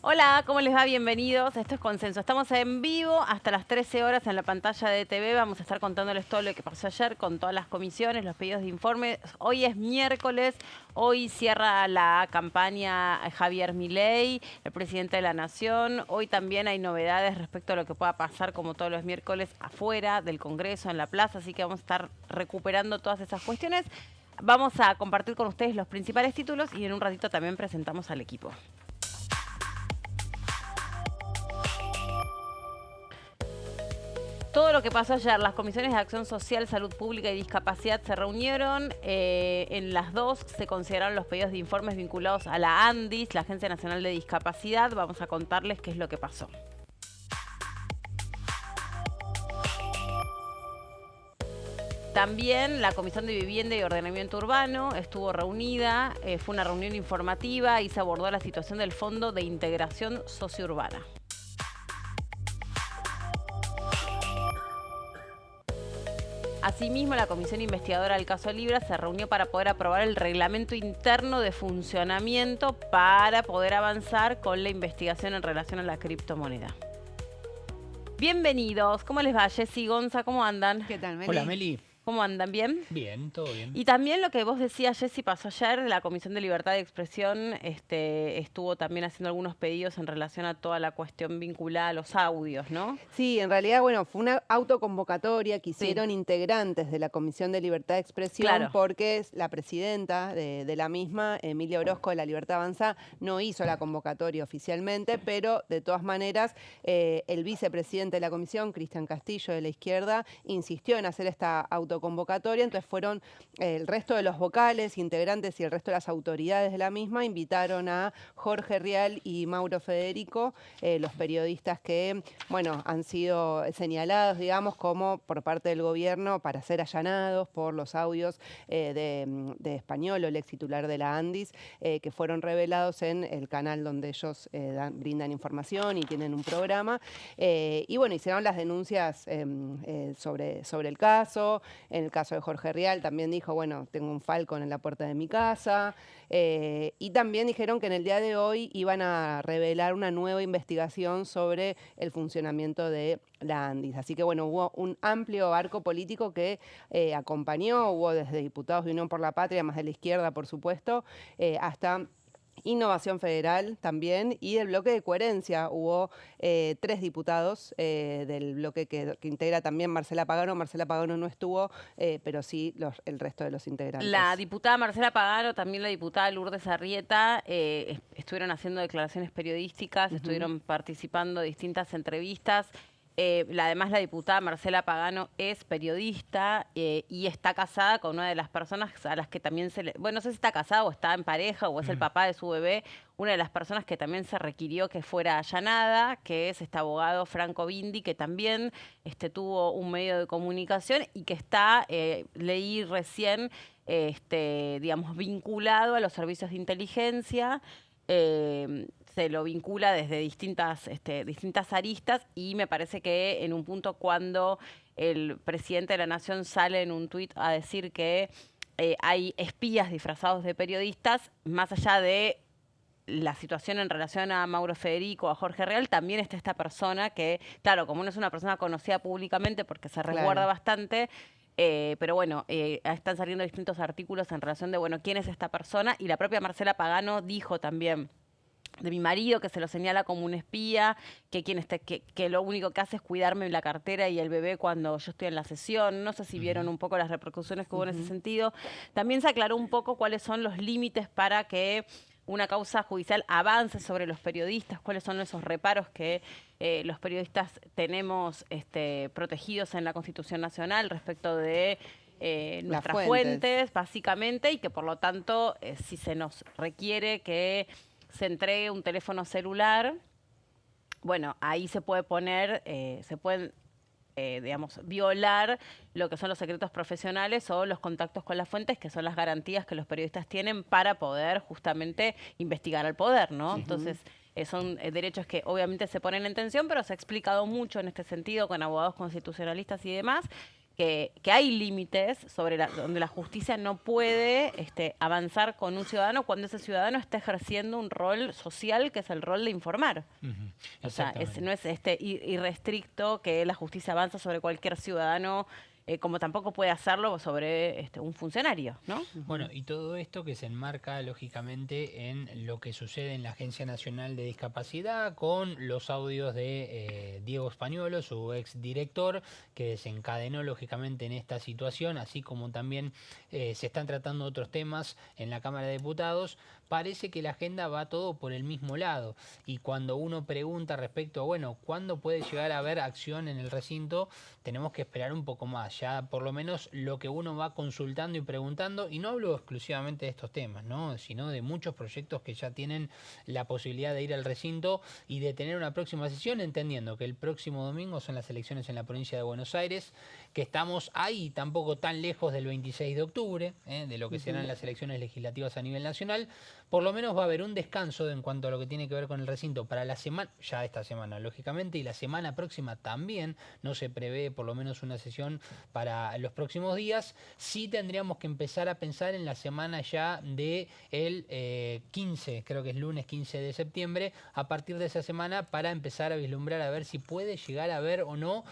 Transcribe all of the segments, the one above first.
Hola, ¿cómo les va? Bienvenidos. Esto es Consenso. Estamos en vivo hasta las 13 horas en la pantalla de TV. Vamos a estar contándoles todo lo que pasó ayer con todas las comisiones, los pedidos de informe. Hoy es miércoles. Hoy cierra la campaña Javier Milei, el presidente de la Nación. Hoy también hay novedades respecto a lo que pueda pasar, como todos los miércoles, afuera del Congreso, en la plaza. Así que vamos a estar recuperando todas esas cuestiones. Vamos a compartir con ustedes los principales títulos y en un ratito también presentamos al equipo. Todo lo que pasó ayer, las comisiones de Acción Social, Salud Pública y Discapacidad se reunieron. En las dos se consideraron los pedidos de informes vinculados a la ANDIS, la Agencia Nacional de Discapacidad. Vamos a contarles qué es lo que pasó. También la Comisión de Vivienda y Ordenamiento Urbano estuvo reunida. Fue una reunión informativa y se abordó la situación del Fondo de Integración Sociourbana. Asimismo, la Comisión Investigadora del caso Libra se reunió para poder aprobar el reglamento interno de funcionamiento para poder avanzar con la investigación en relación a la criptomoneda. Bienvenidos. ¿Cómo les va, Jessy, Gonza? ¿Cómo andan? ¿Qué tal, Meli? Hola, Meli. ¿Cómo andan? ¿Bien? Bien, todo bien. Y también lo que vos decías, Jessy, pasó ayer, la Comisión de Libertad de Expresión estuvo también haciendo algunos pedidos en relación a toda la cuestión vinculada a los audios, ¿no? Sí, en realidad, bueno, fue una autoconvocatoria que hicieron integrantes de la Comisión de Libertad de Expresión, Claro. porque la presidenta de la misma, Emilia Orozco de la Libertad Avanza, no hizo la convocatoria oficialmente, pero de todas maneras el vicepresidente de la comisión, Cristian Castillo de la Izquierda, insistió en hacer esta autoconvocatoria, entonces fueron el resto de los vocales, integrantes y el resto de las autoridades de la misma invitaron a Jorge Rial y Mauro Federico, los periodistas que, bueno, han sido señalados, digamos, como por parte del gobierno para ser allanados por los audios de Españolo, el ex titular de la ANDIS, que fueron revelados en el canal donde ellos brindan información y tienen un programa. Y bueno, hicieron las denuncias sobre el caso. En el caso de Jorge Rial también dijo, bueno, tengo un falcon en la puerta de mi casa. Y también dijeron que en el día de hoy iban a revelar una nueva investigación sobre el funcionamiento de la ANDIS. Así que bueno, hubo un amplio arco político que acompañó, hubo desde diputados de Unión por la Patria, más de la izquierda, por supuesto, hasta Innovación Federal también, y del bloque de Coherencia hubo 3 diputados del bloque que integra también Marcela Pagano. Marcela Pagano no estuvo, pero sí el resto de los integrantes. La diputada Marcela Pagano, también la diputada Lourdes Arrieta, estuvieron haciendo declaraciones periodísticas, estuvieron participando de distintas entrevistas. Además, la diputada Marcela Pagano es periodista y está casada con una de las personas a las que también bueno, no sé si está casada o está en pareja o es el papá de su bebé, una de las personas que también se requirió que fuera allanada, que es este abogado Franco Bindi, que también tuvo un medio de comunicación y que está, leí recién, digamos, vinculado a los servicios de inteligencia. Se lo vincula desde distintas aristas y me parece que en un punto cuando el presidente de la Nación sale en un tuit a decir que hay espías disfrazados de periodistas, más allá de la situación en relación a Mauro Federico, a Jorge Real, también está esta persona que, claro, como no es una persona conocida públicamente porque se resguarda bastante, pero bueno, están saliendo distintos artículos en relación de, bueno, quién es esta persona, y la propia Marcela Pagano dijo también de mi marido, que se lo señala como un espía, que lo único que hace es cuidarme la cartera y el bebé cuando yo estoy en la sesión. No sé si vieron un poco las repercusiones que hubo en ese sentido. También se aclaró un poco cuáles son los límites para que una causa judicial avance sobre los periodistas, cuáles son esos reparos que los periodistas tenemos protegidos en la Constitución Nacional respecto de nuestras fuentes, básicamente, y que por lo tanto, si se nos requiere que se entregue un teléfono celular, bueno, ahí se puede poner, se pueden, digamos, violar lo que son los secretos profesionales o los contactos con las fuentes, que son las garantías que los periodistas tienen para poder justamente investigar al poder, ¿no? Entonces, son derechos que obviamente se ponen en tensión, pero se ha explicado mucho en este sentido con abogados constitucionalistas y demás. que hay límites donde la justicia no puede avanzar con un ciudadano cuando ese ciudadano está ejerciendo un rol social que es el rol de informar. O sea, no es irrestricto que la justicia avanza sobre cualquier ciudadano, como tampoco puede hacerlo sobre un funcionario, ¿no? Bueno, y todo esto que se enmarca lógicamente en lo que sucede en la Agencia Nacional de Discapacidad con los audios de Diego Españuelo, su ex director, que desencadenó lógicamente en esta situación, así como también se están tratando otros temas en la Cámara de Diputados. Parece que la agenda va todo por el mismo lado, y cuando uno pregunta respecto a, bueno, ¿cuándo puede llegar a haber acción en el recinto? Tenemos que esperar un poco más, ya por lo menos lo que uno va consultando y preguntando, y no hablo exclusivamente de estos temas, ¿no?, sino de muchos proyectos que ya tienen la posibilidad de ir al recinto y de tener una próxima sesión, entendiendo que el próximo domingo son las elecciones en la provincia de Buenos Aires, que estamos ahí tampoco tan lejos del 26 de octubre, de lo que serán las elecciones legislativas a nivel nacional. Por lo menos va a haber un descanso en cuanto a lo que tiene que ver con el recinto para la semana, ya esta semana lógicamente, y la semana próxima también. No se prevé por lo menos una sesión para los próximos días. Sí tendríamos que empezar a pensar en la semana ya de el 15, creo que es lunes 15 de septiembre, a partir de esa semana, para empezar a vislumbrar a ver si puede llegar a haber o no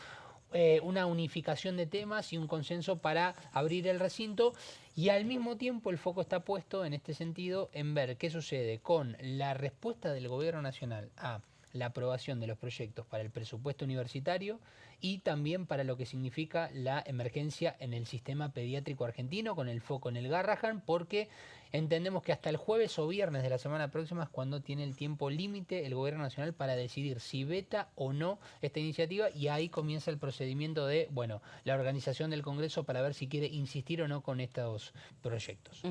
una unificación de temas y un consenso para abrir el recinto. Y al mismo tiempo el foco está puesto en este sentido en ver qué sucede con la respuesta del Gobierno Nacional a la aprobación de los proyectos para el presupuesto universitario y también para lo que significa la emergencia en el sistema pediátrico argentino, con el foco en el Garrahan, porque entendemos que hasta el jueves o viernes de la semana próxima es cuando tiene el tiempo límite el Gobierno Nacional para decidir si veta o no esta iniciativa, y ahí comienza el procedimiento de, bueno, la organización del Congreso para ver si quiere insistir o no con estos proyectos.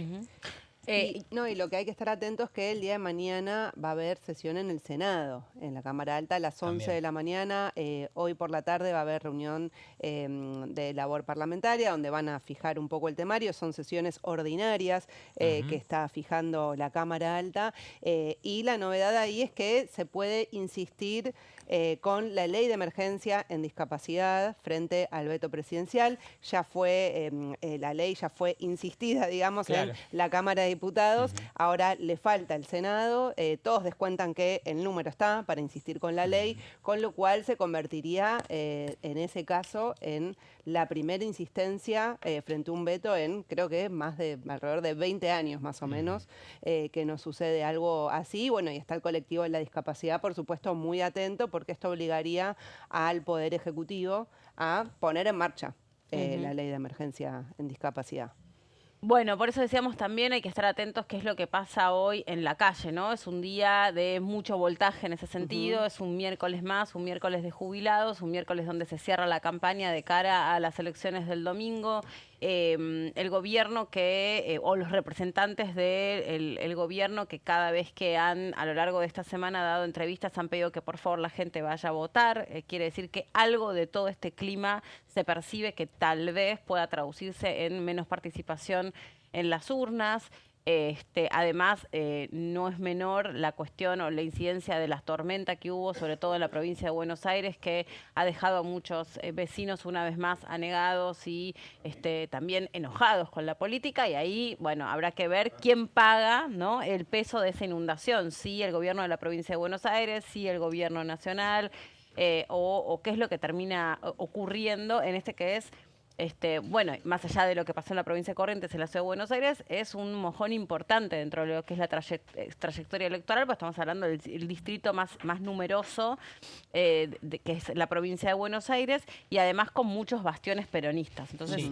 Y lo que hay que estar atentos es que el día de mañana va a haber sesión en el Senado, en la Cámara Alta, a las 11 de la mañana. Hoy por la tarde va a haber reunión de labor parlamentaria, donde van a fijar un poco el temario. Son sesiones ordinarias que está fijando la Cámara Alta. Y la novedad ahí es que se puede insistir con la ley de emergencia en discapacidad frente al veto presidencial. Ya fue, la ley ya fue insistida, digamos, en la Cámara de Diputados. Ahora le falta el Senado. Todos descuentan que el número está para insistir con la ley, con lo cual se convertiría en ese caso en la primera insistencia frente a un veto en, creo que más de alrededor de 20 años más o menos, que nos sucede algo así. Bueno, y está el colectivo de la discapacidad, por supuesto, muy atento, porque esto obligaría al Poder Ejecutivo a poner en marcha la ley de emergencia en discapacidad. Bueno, por eso decíamos también hay que estar atentos qué es lo que pasa hoy en la calle, ¿no? Es un día de mucho voltaje en ese sentido, es un miércoles más, un miércoles de jubilados, un miércoles donde se cierra la campaña de cara a las elecciones del domingo. El gobierno o los representantes del gobierno que cada vez que han a lo largo de esta semana dado entrevistas han pedido que por favor la gente vaya a votar. Quiere decir que algo de todo este clima se percibe que tal vez pueda traducirse en menos participación en las urnas. Además, no es menor la cuestión o la incidencia de las tormentas que hubo, sobre todo en la provincia de Buenos Aires, que ha dejado a muchos vecinos una vez más anegados y también enojados con la política. Y ahí, bueno, habrá que ver quién paga, ¿no?, el peso de esa inundación. Si el gobierno de la provincia de Buenos Aires, si el gobierno nacional, o qué es lo que termina ocurriendo en que es... bueno, más allá de lo que pasó en la provincia de Corrientes, en la ciudad de Buenos Aires, es un mojón importante dentro de lo que es la trayectoria electoral, porque estamos hablando del distrito más numeroso, que es la provincia de Buenos Aires, y además con muchos bastiones peronistas. Entonces,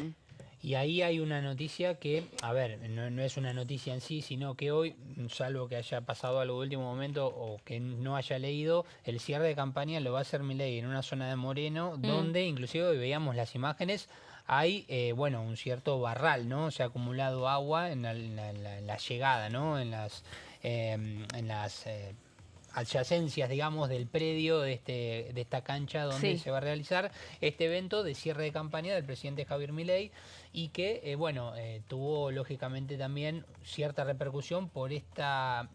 y ahí hay una noticia que, a ver, no es una noticia en sí, sino que hoy, salvo que haya pasado algo de último momento o que no haya leído, el cierre de campaña lo va a hacer Milei en una zona de Moreno, donde inclusive hoy veíamos las imágenes, hay, bueno, un cierto barral, ¿no? Se ha acumulado agua en la llegada, ¿no? En las adyacencias, digamos, del predio de esta cancha donde Sí. se va a realizar este evento de cierre de campaña del presidente Javier Milei y que, tuvo lógicamente también cierta repercusión por esta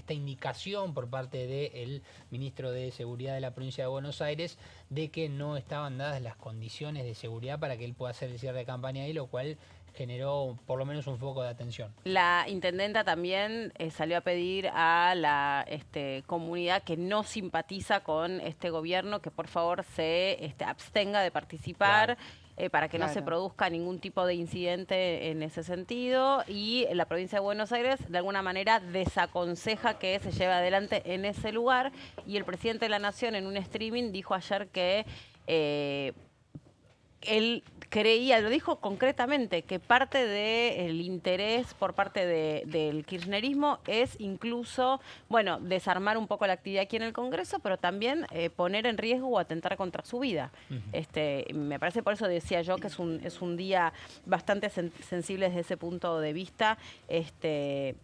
indicación por parte del ministro de Seguridad de la provincia de Buenos Aires de que no estaban dadas las condiciones de seguridad para que él pueda hacer el cierre de campaña ahí, lo cual generó por lo menos un foco de atención. La intendenta también salió a pedir a la comunidad que no simpatiza con este gobierno que por favor se abstenga de participar. Para que no se produzca ningún tipo de incidente en ese sentido, y la provincia de Buenos Aires de alguna manera desaconseja que se lleve adelante en ese lugar, y el presidente de la Nación en un streaming dijo ayer que él creía, lo dijo concretamente, que parte del interés por parte del kirchnerismo es incluso, bueno, desarmar un poco la actividad aquí en el Congreso, pero también poner en riesgo o atentar contra su vida. Me parece, por eso decía yo que es un día bastante sensible desde ese punto de vista.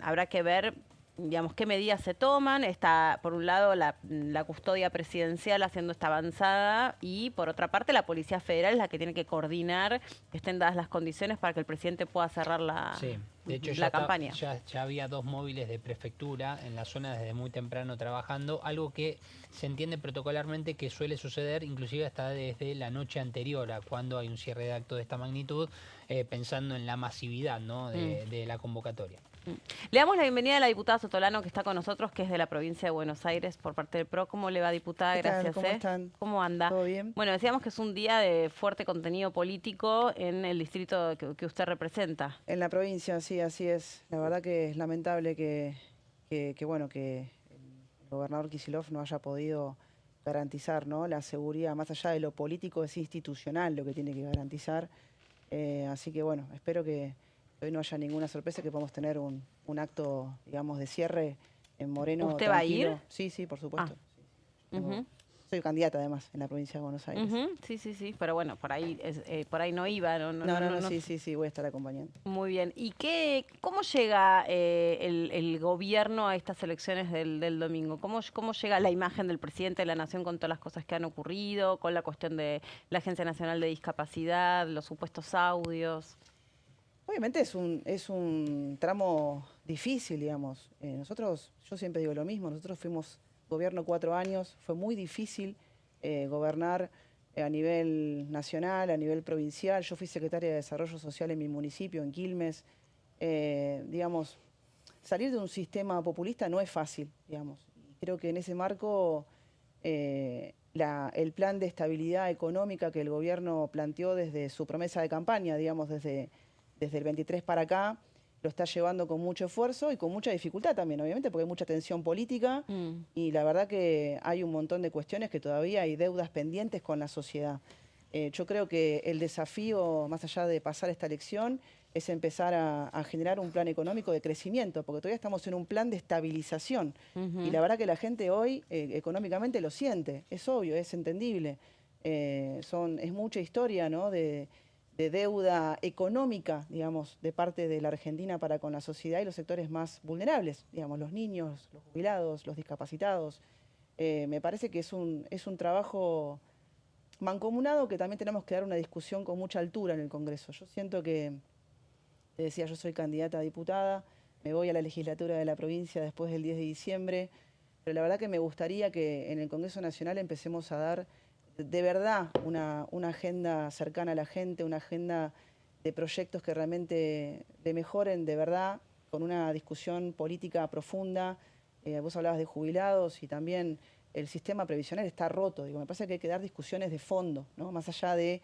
Habrá que ver, digamos, qué medidas se toman. Está, por un lado, la custodia presidencial haciendo esta avanzada, y por otra parte la Policía Federal es la que tiene que coordinar que estén dadas las condiciones para que el presidente pueda cerrar la, Sí, de hecho la campaña. Ya había 2 móviles de prefectura en la zona desde muy temprano trabajando, algo que se entiende protocolarmente que suele suceder inclusive hasta desde la noche anterior a cuando hay un cierre de acto de esta magnitud, pensando en la masividad, ¿no?, de la convocatoria. Le damos la bienvenida a la diputada Sotolano, que está con nosotros, que es de la provincia de Buenos Aires por parte del PRO. ¿Cómo le va, diputada? ¿Qué tal? Gracias. ¿Cómo están? ¿Cómo anda? ¿Todo bien? Bueno, decíamos que es un día de fuerte contenido político en el distrito que usted representa. En la provincia, sí, así es. La verdad que es lamentable que el gobernador Kicillof no haya podido garantizar, ¿no?, la seguridad. Más allá de lo político, es institucional lo que tiene que garantizar. Así que bueno, espero que hoy no haya ninguna sorpresa, que podamos tener un acto, digamos, de cierre en Moreno. ¿Usted va a ir? Sí, sí, por supuesto. Sí. Ujú. Soy candidata además en la provincia de Buenos Aires. Sí, pero bueno, por ahí no iba. No, sí, voy a estar acompañando. Muy bien. ¿Y cómo llega el gobierno a estas elecciones del domingo? ¿Cómo llega la imagen del presidente de la Nación con todas las cosas que han ocurrido, con la cuestión de la Agencia Nacional de Discapacidad, los supuestos audios? Obviamente es un tramo difícil, digamos. Yo siempre digo lo mismo, nosotros fuimos gobierno 4 años, fue muy difícil gobernar a nivel nacional, a nivel provincial. Yo fui secretaria de Desarrollo Social en mi municipio, en Quilmes. Digamos, salir de un sistema populista no es fácil, digamos. Creo que en ese marco el plan de estabilidad económica que el gobierno planteó desde su promesa de campaña, digamos, desde el 23 para acá, lo está llevando con mucho esfuerzo y con mucha dificultad también, obviamente, porque hay mucha tensión política y la verdad que hay un montón de cuestiones que todavía hay deudas pendientes con la sociedad. Yo creo que el desafío, más allá de pasar esta elección, es empezar a generar un plan económico de crecimiento, porque todavía estamos en un plan de estabilización. Y la verdad que la gente hoy económicamente lo siente, es obvio, es entendible. Es mucha historia, ¿no?, de deuda económica, digamos, de parte de la Argentina para con la sociedad y los sectores más vulnerables, digamos, los niños, los jubilados, los discapacitados. Me parece que es un trabajo mancomunado que también tenemos que dar una discusión con mucha altura en el Congreso. Yo siento que, te decía, yo soy candidata a diputada, me voy a la legislatura de la provincia después del 10 de diciembre, pero la verdad que me gustaría que en el Congreso Nacional empecemos a dar de verdad una agenda cercana a la gente, una agenda de proyectos que realmente le mejoren de verdad, con una discusión política profunda. Vos hablabas de jubilados y también el sistema previsional está roto. Digo, me parece que hay que dar discusiones de fondo, ¿no? Más allá de,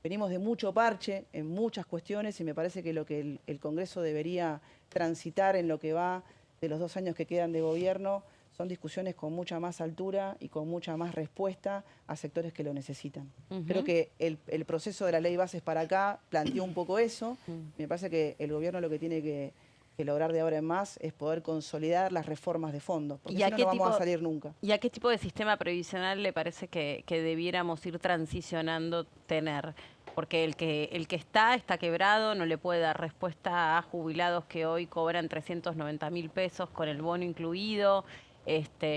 venimos de mucho parche en muchas cuestiones y me parece que lo que el Congreso debería transitar en lo que va de los 2 años que quedan de gobierno son discusiones con mucha más altura y con mucha más respuesta a sectores que lo necesitan. Creo que el proceso de la ley bases para acá planteó un poco eso. Me parece que el gobierno lo que tiene que lograr de ahora en más es poder consolidar las reformas de fondo, porque si no, no vamos a salir nunca. ¿Y a qué tipo de sistema previsional le parece que debiéramos ir transicionando tener? Porque el que está quebrado, no le puede dar respuesta a jubilados que hoy cobran 390.000 pesos con el bono incluido.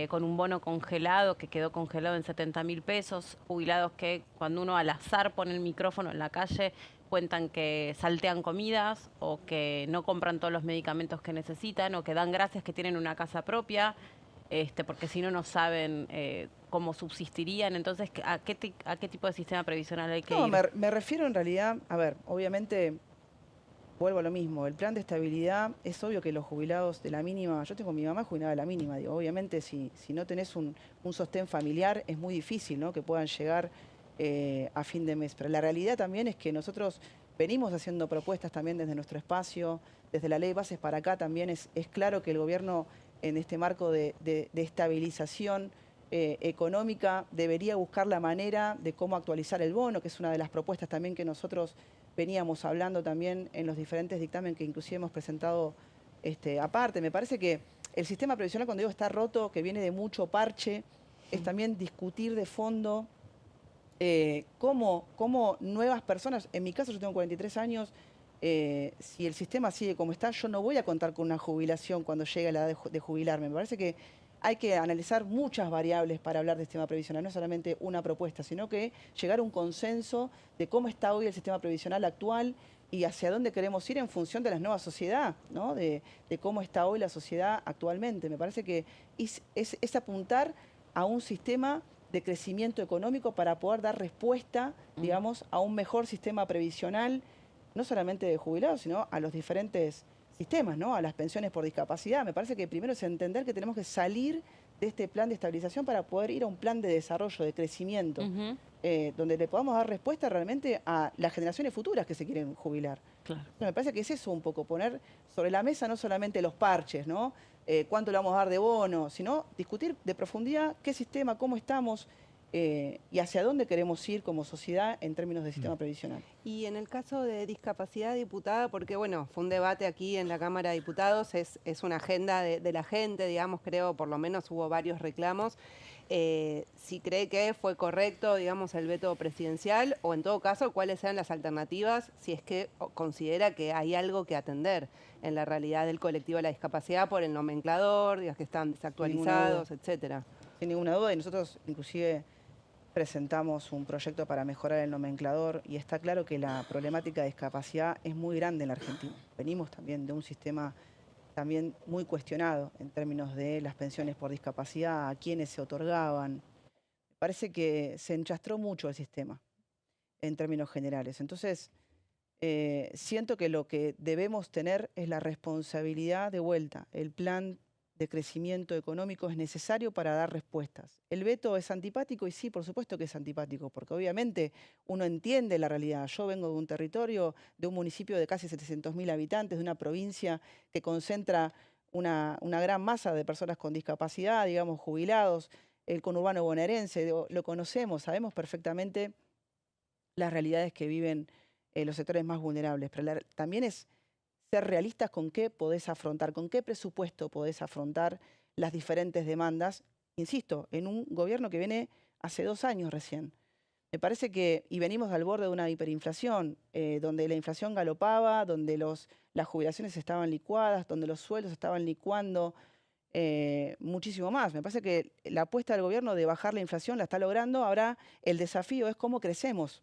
con un bono congelado que quedó congelado en 70.000 pesos, jubilados que cuando uno al azar pone el micrófono en la calle cuentan que saltean comidas o que no compran todos los medicamentos que necesitan o que dan gracias que tienen una casa propia, porque si no, no saben cómo subsistirían. Entonces, ¿a qué tipo de sistema previsional hay que No, ir? me refiero en realidad, a ver, obviamente, vuelvo a lo mismo, el plan de estabilidad, es obvio que los jubilados de la mínima, yo tengo mi mamá jubilada de la mínima, digo, obviamente si no tenés un sostén familiar es muy difícil, ¿no?, que puedan llegar a fin de mes. Pero la realidad también es que nosotros venimos haciendo propuestas también desde nuestro espacio, desde la ley de bases para acá también es claro que el gobierno en este marco de estabilización económica debería buscar la manera de cómo actualizar el bono, que es una de las propuestas también que nosotros veníamos hablando también en los diferentes dictámenes que inclusive hemos presentado aparte. Me parece que el sistema previsional, cuando digo está roto, que viene de mucho parche, es también discutir de fondo cómo nuevas personas, en mi caso yo tengo 43 años, si el sistema sigue como está, yo no voy a contar con una jubilación cuando llegue la edad de jubilarme. Me parece que hay que analizar muchas variables para hablar de sistema previsional, no solamente una propuesta, sino que llegar a un consenso de cómo está hoy el sistema previsional actual y hacia dónde queremos ir en función de la nueva sociedad, ¿no?, de cómo está hoy la sociedad actualmente. Me parece que es apuntar a un sistema de crecimiento económico para poder dar respuesta, digamos, a un mejor sistema previsional, no solamente de jubilados, sino a los diferentes sistemas, ¿no?, a las pensiones por discapacidad. Me parece que primero es entender que tenemos que salir de este plan de estabilización para poder ir a un plan de desarrollo, de crecimiento, donde le podamos dar respuesta realmente a las generaciones futuras que se quieren jubilar. Claro. Me parece que es eso un poco, poner sobre la mesa no solamente los parches, ¿no?, cuánto le vamos a dar de bono, sino discutir de profundidad qué sistema, cómo estamos y hacia dónde queremos ir como sociedad en términos de sistema previsional. Y en el caso de discapacidad, diputada, porque bueno, fue un debate aquí en la Cámara de Diputados, es una agenda de la gente, digamos, creo, por lo menos hubo varios reclamos. Si cree que fue correcto, digamos, el veto presidencial, o en todo caso, cuáles sean las alternativas, si es que considera que hay algo que atender en la realidad del colectivo de la discapacidad por el nomenclador, digamos, que están desactualizados, etcétera. Sin ninguna duda, y nosotros inclusive presentamos un proyecto para mejorar el nomenclador y está claro que la problemática de discapacidad es muy grande en la Argentina. Venimos también de un sistema también muy cuestionado en términos de las pensiones por discapacidad, a quiénes se otorgaban. Me parece que se enchastró mucho el sistema en términos generales. Entonces, siento que lo que debemos tener es la responsabilidad de vuelta. El plan de crecimiento económico es necesario para dar respuestas. ¿El veto es antipático? Y sí, por supuesto que es antipático, porque obviamente uno entiende la realidad. Yo vengo de un territorio, de un municipio de casi 700.000 habitantes, de una provincia que concentra una gran masa de personas con discapacidad, digamos, jubilados, el conurbano bonaerense, lo conocemos, sabemos perfectamente las realidades que viven los sectores más vulnerables, pero también es ser realistas con qué podés afrontar, con qué presupuesto podés afrontar las diferentes demandas, insisto, en un gobierno que viene hace 2 años recién. Me parece que, y venimos al borde de una hiperinflación, donde la inflación galopaba, donde las jubilaciones estaban licuadas, donde los sueldos estaban licuando muchísimo más. Me parece que la apuesta del gobierno de bajar la inflación la está logrando, ahora el desafío es cómo crecemos.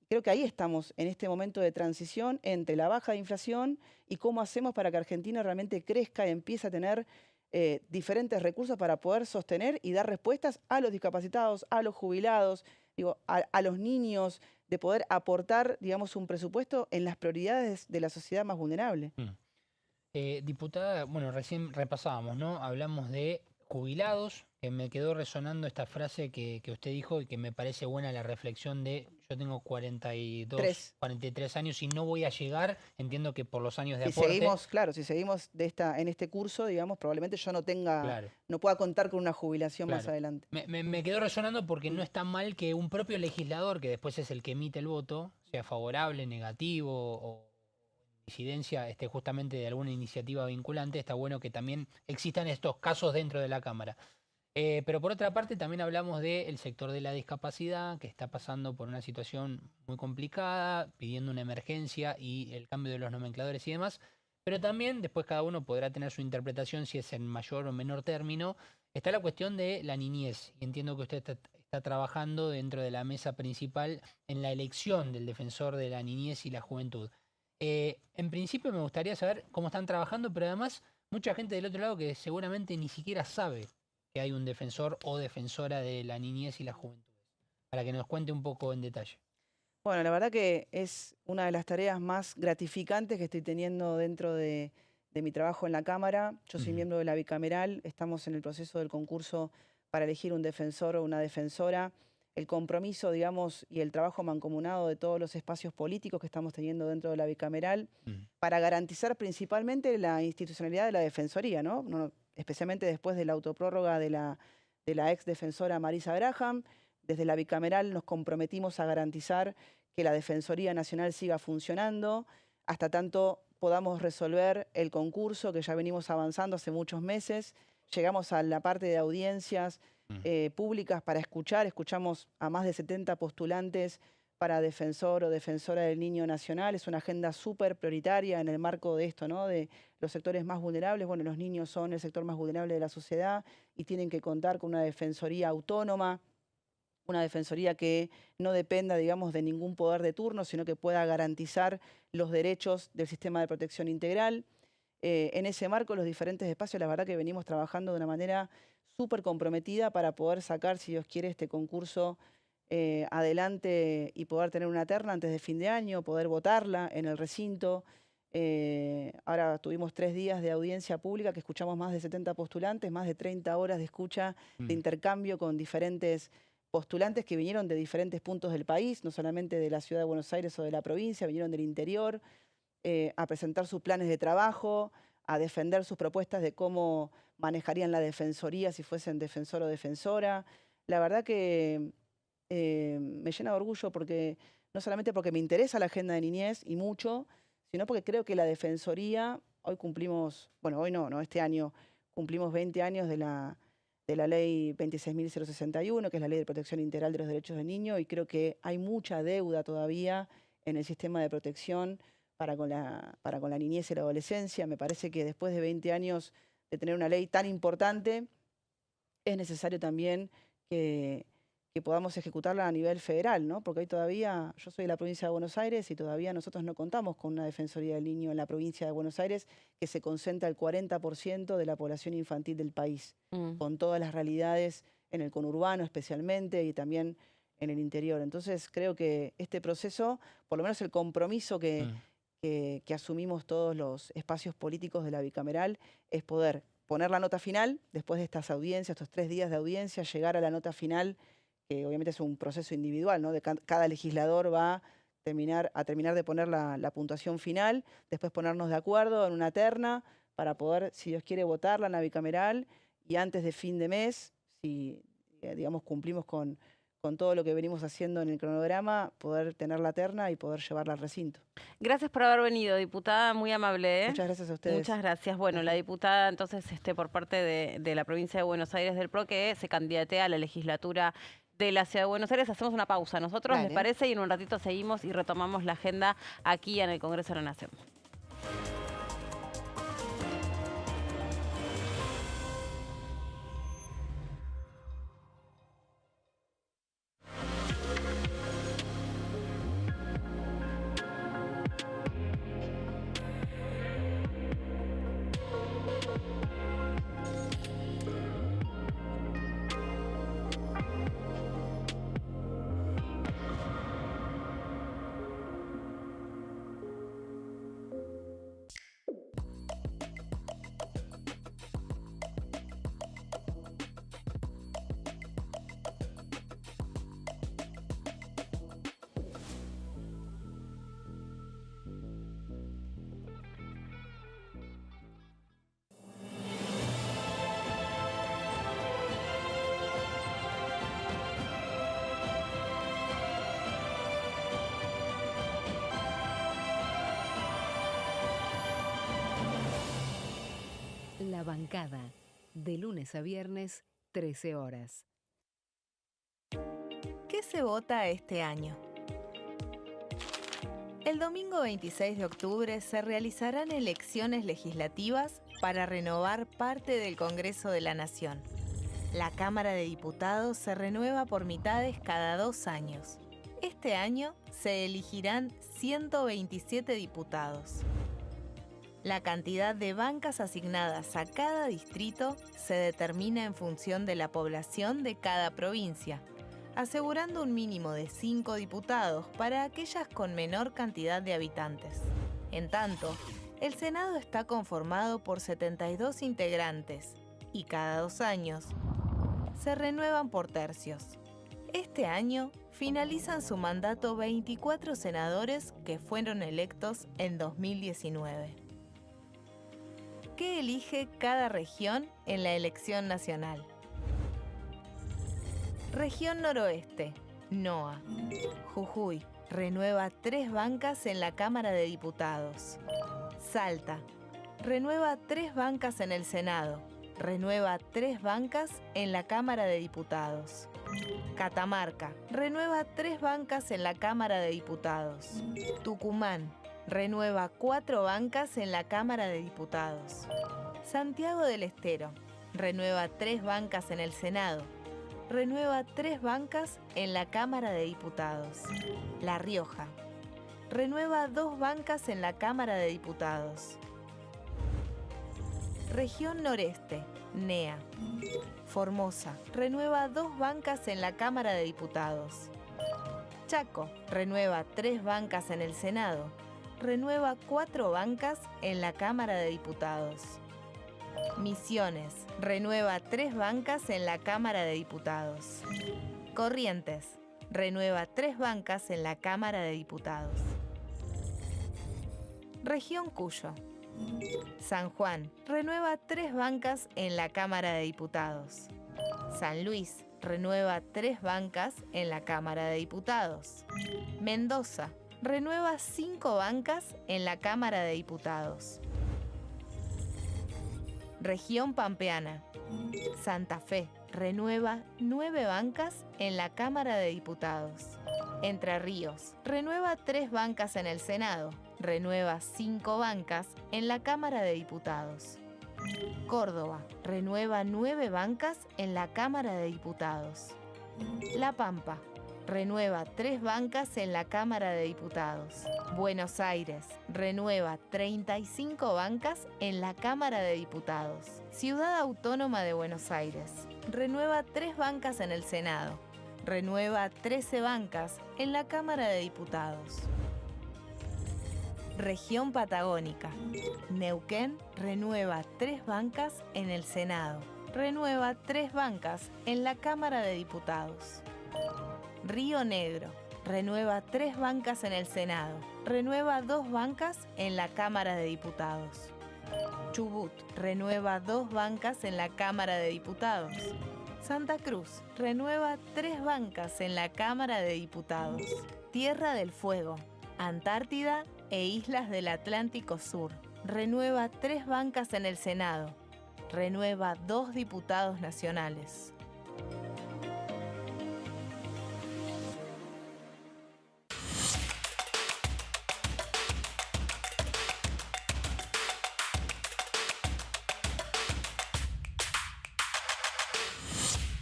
Creo que ahí estamos en este momento de transición entre la baja de inflación y cómo hacemos para que Argentina realmente crezca y empiece a tener diferentes recursos para poder sostener y dar respuestas a los discapacitados, a los jubilados, digo, a los niños, de poder aportar, digamos, un presupuesto en las prioridades de la sociedad más vulnerable. Diputada, bueno, recién repasábamos, ¿no? Hablamos de jubilados, que me quedó resonando esta frase que usted dijo y que me parece buena la reflexión de yo tengo 43 años y no voy a llegar, entiendo que por los años de aporte. Seguimos, claro, si seguimos en este curso, digamos, probablemente yo no pueda contar con una jubilación más adelante. Me quedó resonando porque no está mal que un propio legislador, que después es el que emite el voto, sea favorable, negativo o disidencia justamente de alguna iniciativa vinculante. Está bueno que también existan estos casos dentro de la Cámara. Pero por otra parte también hablamos del sector de la discapacidad, que está pasando por una situación muy complicada, pidiendo una emergencia y el cambio de los nomencladores y demás. Pero también después cada uno podrá tener su interpretación si es en mayor o menor término. Está la cuestión de la niñez, y entiendo que usted está trabajando dentro de la mesa principal en la elección del defensor de la niñez y la juventud. En principio me gustaría saber cómo están trabajando, pero además mucha gente del otro lado que seguramente ni siquiera sabe que hay un defensor o defensora de la niñez y la juventud, para que nos cuente un poco en detalle. Bueno, la verdad que es una de las tareas más gratificantes que estoy teniendo dentro de mi trabajo en la Cámara. Yo soy miembro de la bicameral, estamos en el proceso del concurso para elegir un defensor o una defensora. El compromiso, digamos, y el trabajo mancomunado de todos los espacios políticos que estamos teniendo dentro de la bicameral para garantizar principalmente la institucionalidad de la defensoría, ¿no? Especialmente después de la autoprórroga de la ex defensora Marisa Graham. Desde la bicameral nos comprometimos a garantizar que la Defensoría Nacional siga funcionando hasta tanto podamos resolver el concurso, que ya venimos avanzando hace muchos meses. Llegamos a la parte de audiencias públicas para escuchamos a más de 70 postulantes para defensor o defensora del niño nacional. Es una agenda súper prioritaria en el marco de esto, ¿no? De los sectores más vulnerables. Bueno, los niños son el sector más vulnerable de la sociedad y tienen que contar con una defensoría autónoma, una defensoría que no dependa, digamos, de ningún poder de turno, sino que pueda garantizar los derechos del sistema de protección integral. En ese marco, los diferentes espacios, la verdad que venimos trabajando de una manera súper comprometida para poder sacar, si Dios quiere, este concurso adelante y poder tener una terna antes de fin de año, poder votarla en el recinto. Ahora tuvimos 3 días de audiencia pública que escuchamos más de 70 postulantes, más de 30 horas de escucha, de intercambio con diferentes postulantes que vinieron de diferentes puntos del país, no solamente de la ciudad de Buenos Aires o de la provincia, vinieron del interior, a presentar sus planes de trabajo, a defender sus propuestas de cómo manejarían la defensoría si fuesen defensor o defensora. La verdad que me llena de orgullo porque no solamente porque me interesa la agenda de niñez y mucho, sino porque creo que la defensoría, hoy cumplimos, bueno, hoy no, este año cumplimos 20 años de la ley 26.061, que es la Ley de Protección Integral de los Derechos del Niño, y creo que hay mucha deuda todavía en el sistema de protección para con la niñez y la adolescencia. Me parece que después de 20 años de tener una ley tan importante, es necesario también que podamos ejecutarla a nivel federal, ¿no? Porque hoy todavía, yo soy de la provincia de Buenos Aires y todavía nosotros no contamos con una Defensoría del Niño en la provincia de Buenos Aires que se concentra el 40% de la población infantil del país, con todas las realidades en el conurbano especialmente y también en el interior. Entonces creo que este proceso, por lo menos el compromiso que asumimos todos los espacios políticos de la bicameral, es poder poner la nota final, después de estas audiencias, estos 3 días de audiencia, llegar a la nota final, que obviamente es un proceso individual, ¿no? De cada legislador va a terminar de poner la puntuación final, después ponernos de acuerdo en una terna para poder, si Dios quiere, votarla en la bicameral y antes de fin de mes, si digamos cumplimos con todo lo que venimos haciendo en el cronograma, poder tener la terna y poder llevarla al recinto. Gracias por haber venido, diputada, muy amable. Muchas gracias a ustedes. Muchas gracias. Bueno, la diputada entonces por parte de la provincia de Buenos Aires del PRO, que se candidatea a la legislatura de la Ciudad de Buenos Aires. Hacemos una pausa. Nosotros, ¿les parece? Y en un ratito seguimos y retomamos la agenda aquí en el Congreso de la Nación. La bancada, de lunes a viernes, 13 horas. ¿Qué se vota este año? El domingo 26 de octubre se realizarán elecciones legislativas para renovar parte del Congreso de la Nación. La Cámara de Diputados se renueva por mitades cada 2 años. Este año se elegirán 127 diputados. La cantidad de bancas asignadas a cada distrito se determina en función de la población de cada provincia, asegurando un mínimo de 5 diputados para aquellas con menor cantidad de habitantes. En tanto, el Senado está conformado por 72 integrantes y cada 2 años se renuevan por tercios. Este año finalizan su mandato 24 senadores que fueron electos en 2019. ¿Qué elige cada región en la elección nacional? Región Noroeste, NOA. Jujuy renueva 3 bancas en la Cámara de Diputados. Salta renueva 3 bancas en el Senado. Renueva 3 bancas en la Cámara de Diputados. Catamarca renueva 3 bancas en la Cámara de Diputados. Tucumán renueva 4 bancas en la Cámara de Diputados. Santiago del Estero renueva 3 bancas en el Senado. Renueva 3 bancas en la Cámara de Diputados. La Rioja renueva 2 bancas en la Cámara de Diputados. Región Noreste, NEA. Formosa renueva 2 bancas en la Cámara de Diputados. Chaco renueva 3 bancas en el Senado. Renueva 4 bancas en la Cámara de Diputados. Misiones renueva 3 bancas en la Cámara de Diputados. Corrientes renueva 3 bancas en la Cámara de Diputados. Región Cuyo. San Juan renueva 3 bancas en la Cámara de Diputados. San Luis renueva 3 bancas en la Cámara de Diputados. Mendoza renueva 5 bancas en la Cámara de Diputados. Región Pampeana. Santa Fe renueva 9 bancas en la Cámara de Diputados. Entre Ríos renueva 3 bancas en el Senado. Renueva 5 bancas en la Cámara de Diputados. Córdoba renueva 9 bancas en la Cámara de Diputados. La Pampa renueva 3 bancas en la Cámara de Diputados. Buenos Aires renueva 35 bancas en la Cámara de Diputados. Ciudad Autónoma de Buenos Aires renueva 3 bancas en el Senado. Renueva 13 bancas en la Cámara de Diputados. Región Patagónica. Neuquén renueva 3 bancas en el Senado. Renueva 3 bancas en la Cámara de Diputados. Río Negro renueva 3 bancas en el Senado. Renueva 2 bancas en la Cámara de Diputados. Chubut renueva 2 bancas en la Cámara de Diputados. Santa Cruz renueva 3 bancas en la Cámara de Diputados. Tierra del Fuego, Antártida e Islas del Atlántico Sur renueva 3 bancas en el Senado. Renueva 2 diputados nacionales.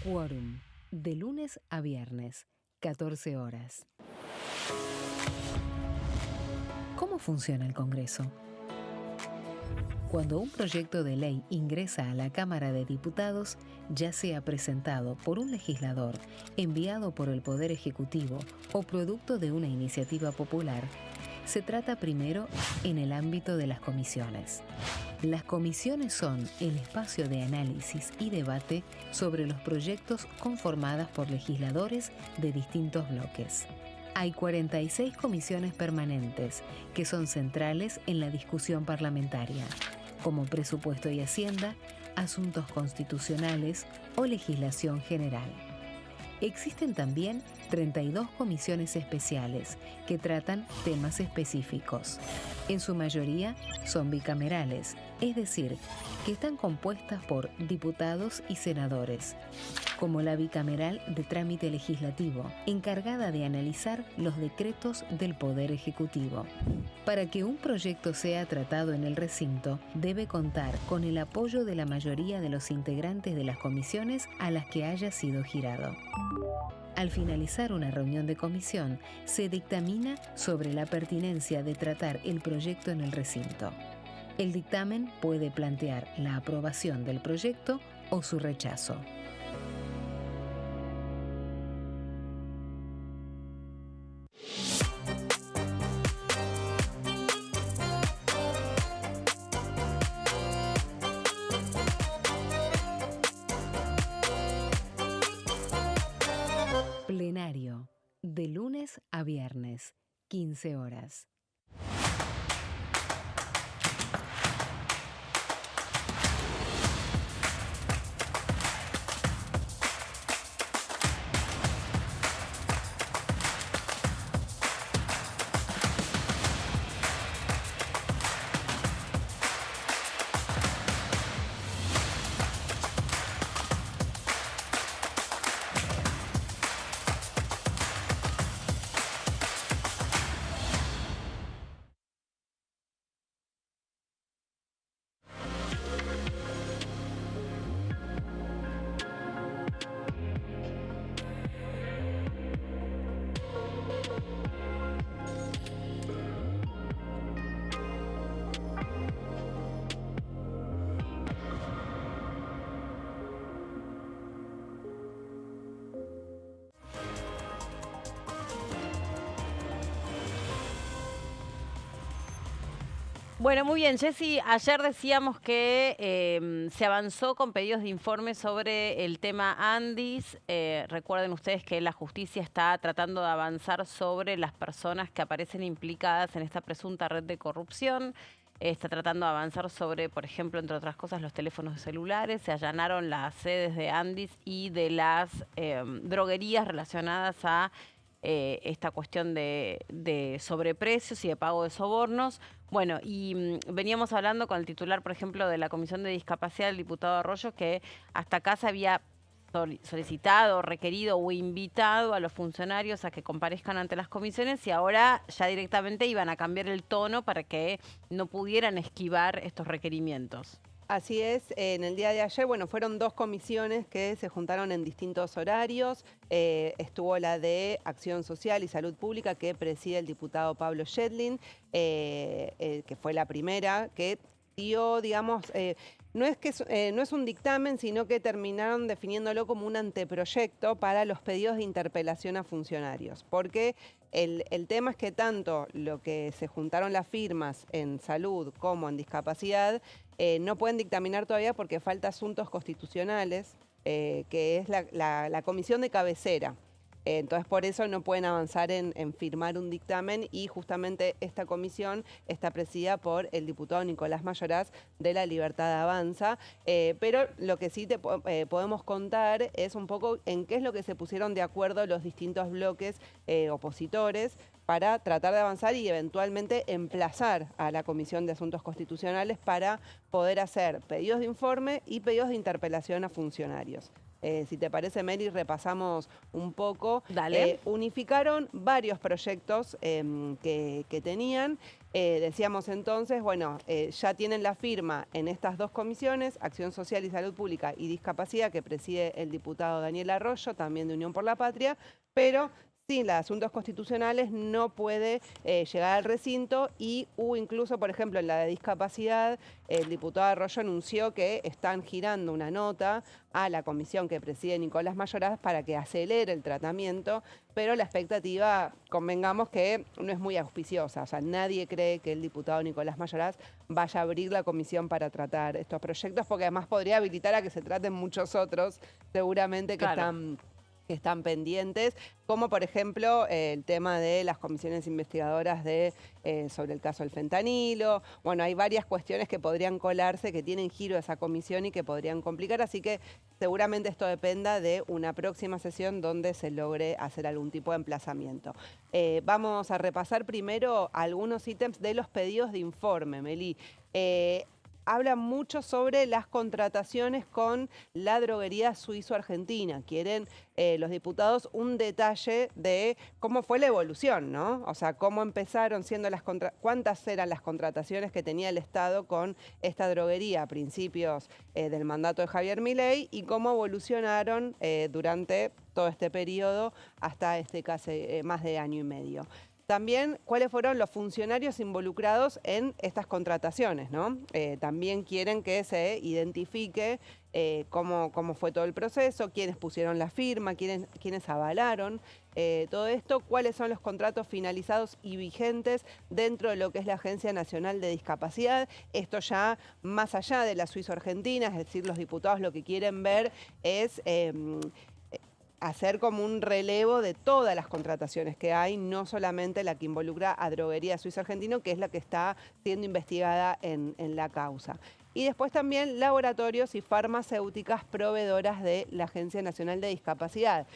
Quórum, de lunes a viernes, 14 horas. ¿Cómo funciona el Congreso? Cuando un proyecto de ley ingresa a la Cámara de Diputados, ya sea presentado por un legislador, enviado por el Poder Ejecutivo o producto de una iniciativa popular, se trata primero en el ámbito de las comisiones. Las comisiones son el espacio de análisis y debate sobre los proyectos conformadas por legisladores de distintos bloques. Hay 46 comisiones permanentes que son centrales en la discusión parlamentaria, como Presupuesto y Hacienda, Asuntos Constitucionales o Legislación General. Existen también 32 comisiones especiales que tratan temas específicos. En su mayoría son bicamerales, es decir, que están compuestas por diputados y senadores, como la bicameral de trámite legislativo, encargada de analizar los decretos del Poder Ejecutivo. Para que un proyecto sea tratado en el recinto, debe contar con el apoyo de la mayoría de los integrantes de las comisiones a las que haya sido girado. Al finalizar una reunión de comisión, se dictamina sobre la pertinencia de tratar el proyecto en el recinto. El dictamen puede plantear la aprobación del proyecto o su rechazo. Plenario, de lunes a viernes, 15 horas. Bueno, muy bien, Jessy. Ayer decíamos que se avanzó con pedidos de informe sobre el tema Andis. Recuerden ustedes que la justicia está tratando de avanzar sobre las personas que aparecen implicadas en esta presunta red de corrupción. Está tratando de avanzar sobre, por ejemplo, entre otras cosas, los teléfonos celulares. Se allanaron las sedes de Andis y de las droguerías relacionadas a esta cuestión de sobreprecios y de pago de sobornos. Bueno, y veníamos hablando con el titular, por ejemplo, de la Comisión de Discapacidad, el diputado Arroyo, que hasta acá se había solicitado, requerido o invitado a los funcionarios a que comparezcan ante las comisiones y ahora ya directamente iban a cambiar el tono para que no pudieran esquivar estos requerimientos. Así es, en el día de ayer, bueno, fueron dos comisiones que se juntaron en distintos horarios. Estuvo la de Acción Social y Salud Pública que preside el diputado Pablo Yedlin, que fue la primera, que dio, digamos, no es un dictamen, sino que terminaron definiéndolo como un anteproyecto para los pedidos de interpelación a funcionarios. Porque el tema es que tanto lo que se juntaron las firmas en salud como en discapacidad no pueden dictaminar todavía porque falta asuntos constitucionales, que es la comisión de cabecera. Entonces, por eso no pueden avanzar en firmar un dictamen y justamente esta comisión está presidida por el diputado Nicolás Mayoraz de La Libertad Avanza. Pero lo que sí te podemos contar es un poco en qué es lo que se pusieron de acuerdo los distintos bloques opositores para tratar de avanzar y eventualmente emplazar a la Comisión de Asuntos Constitucionales para poder hacer pedidos de informe y pedidos de interpelación a funcionarios. Si te parece, Mary, repasamos un poco. Dale. Unificaron varios proyectos que tenían. Decíamos entonces, bueno, ya tienen la firma en estas dos comisiones, Acción Social y Salud Pública y Discapacidad, que preside el diputado Daniel Arroyo, también de Unión por la Patria, pero sin los asuntos constitucionales no puede llegar al recinto y hubo incluso, por ejemplo, en la de discapacidad, el diputado Arroyo anunció que están girando una nota a la comisión que preside Nicolás Mayoraz para que acelere el tratamiento, pero la expectativa, convengamos que no es muy auspiciosa, o sea, nadie cree que el diputado Nicolás Mayoraz vaya a abrir la comisión para tratar estos proyectos, porque además podría habilitar a que se traten muchos otros, seguramente que están pendientes, como por ejemplo el tema de las comisiones investigadoras sobre el caso del fentanilo. Bueno, hay varias cuestiones que podrían colarse, que tienen giro esa comisión y que podrían complicar, así que seguramente esto dependa de una próxima sesión donde se logre hacer algún tipo de emplazamiento. Vamos a repasar primero algunos ítems de los pedidos de informe, Meli. habla mucho sobre las contrataciones con la droguería suizo-argentina. Quieren los diputados un detalle de cómo fue la evolución, ¿no? O sea, cómo empezaron siendo cuántas eran las contrataciones que tenía el Estado con esta droguería a principios del mandato de Javier Milei y cómo evolucionaron durante todo este periodo hasta este casi más de año y medio. También, ¿cuáles fueron los funcionarios involucrados en estas contrataciones, ¿no? También quieren que se identifique cómo fue todo el proceso, quiénes pusieron la firma, quiénes avalaron todo esto, cuáles son los contratos finalizados y vigentes dentro de lo que es la Agencia Nacional de Discapacidad. Esto ya más allá de la suizo-argentina, es decir, los diputados lo que quieren ver es hacer como un relevo de todas las contrataciones que hay, no solamente la que involucra a Droguería Suizo-Argentino, que es la que está siendo investigada en la causa. Y después también laboratorios y farmacéuticas proveedoras de la Agencia Nacional de Discapacidad.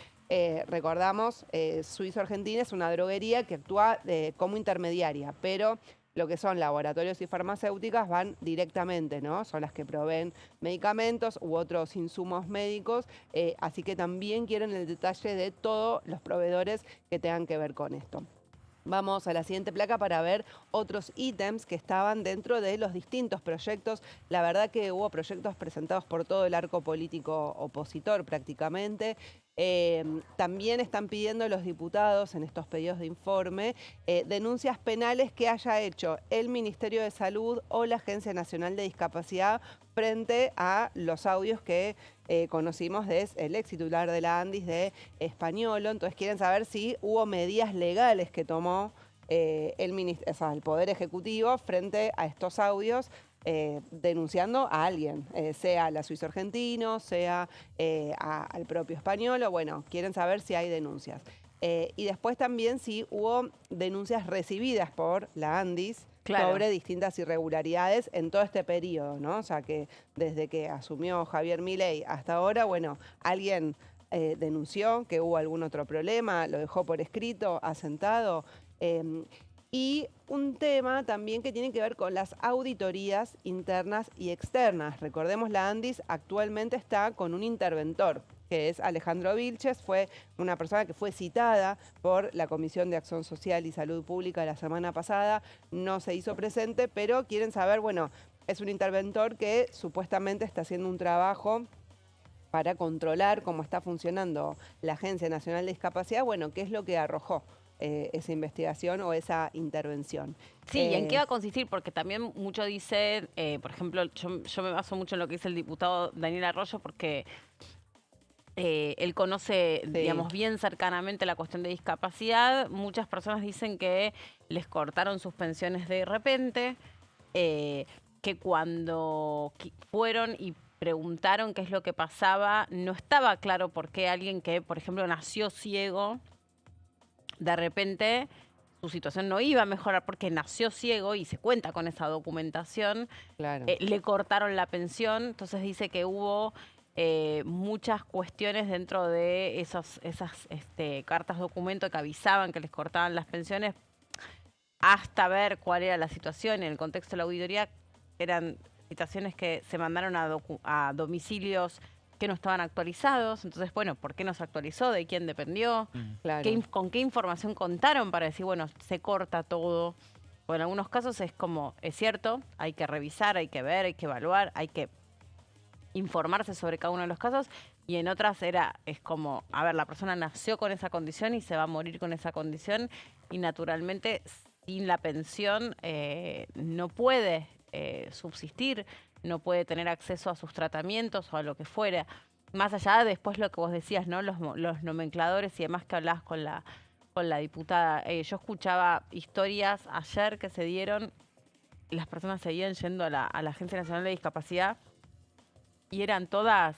Recordamos, Suizo-Argentina es una droguería que actúa como intermediaria, pero lo que son laboratorios y farmacéuticas van directamente, ¿no? Son las que proveen medicamentos u otros insumos médicos, así que también quieren el detalle de todos los proveedores que tengan que ver con esto. Vamos a la siguiente placa para ver otros ítems que estaban dentro de los distintos proyectos. La verdad que hubo proyectos presentados por todo el arco político opositor prácticamente. También están pidiendo los diputados en estos pedidos de informe denuncias penales que haya hecho el Ministerio de Salud o la Agencia Nacional de Discapacidad frente a los audios que conocimos del ex titular de la ANDIS de Españolo. Entonces quieren saber si hubo medidas legales que tomó el Poder Ejecutivo frente a estos audios, denunciando a alguien, sea la suizo-argentino, sea al propio Españolo. Bueno, quieren saber si hay denuncias. Y después también si hubo denuncias recibidas por la ANDIS sobre distintas irregularidades en todo este periodo, ¿no? O sea, que desde que asumió Javier Milei hasta ahora, bueno, alguien denunció que hubo algún otro problema, lo dejó por escrito, asentado. Y un tema también que tiene que ver con las auditorías internas y externas. Recordemos, la ANDIS actualmente está con un interventor, que es Alejandro Vilches. Fue una persona que fue citada por la Comisión de Acción Social y Salud Pública la semana pasada. No se hizo presente, pero quieren saber, bueno, es un interventor que supuestamente está haciendo un trabajo para controlar cómo está funcionando la Agencia Nacional de Discapacidad. Bueno, ¿qué es lo que arrojó esa investigación o esa intervención? Sí, ¿y en qué va a consistir? Porque también mucho dice, por ejemplo, yo me baso mucho en lo que dice el diputado Daniel Arroyo, porque él conoce, digamos, bien cercanamente la cuestión de discapacidad. Muchas personas dicen que les cortaron sus pensiones de repente, que cuando fueron y preguntaron qué es lo que pasaba, no estaba claro por qué alguien que, por ejemplo, nació ciego, de repente su situación no iba a mejorar porque nació ciego y se cuenta con esa documentación. Claro. Le cortaron la pensión, entonces dice que hubo muchas cuestiones dentro de esas cartas documento que avisaban que les cortaban las pensiones, hasta ver cuál era la situación en el contexto de la auditoría. Eran situaciones que se mandaron a domicilios que no estaban actualizados. Entonces, bueno, ¿por qué no se actualizó? ¿De quién dependió? Claro. ¿Con qué información contaron para decir, bueno, se corta todo? Bueno, en algunos casos es como, es cierto, hay que revisar, hay que ver, hay que evaluar, hay que informarse sobre cada uno de los casos, y en otras es como, a ver, la persona nació con esa condición y se va a morir con esa condición, y naturalmente sin la pensión no puede subsistir, no puede tener acceso a sus tratamientos o a lo que fuera. Más allá de después lo que vos decías, ¿no? Los nomencladores y demás que hablabas con la diputada. Yo escuchaba historias ayer que se dieron, las personas seguían yendo a la Agencia Nacional de Discapacidad y eran todas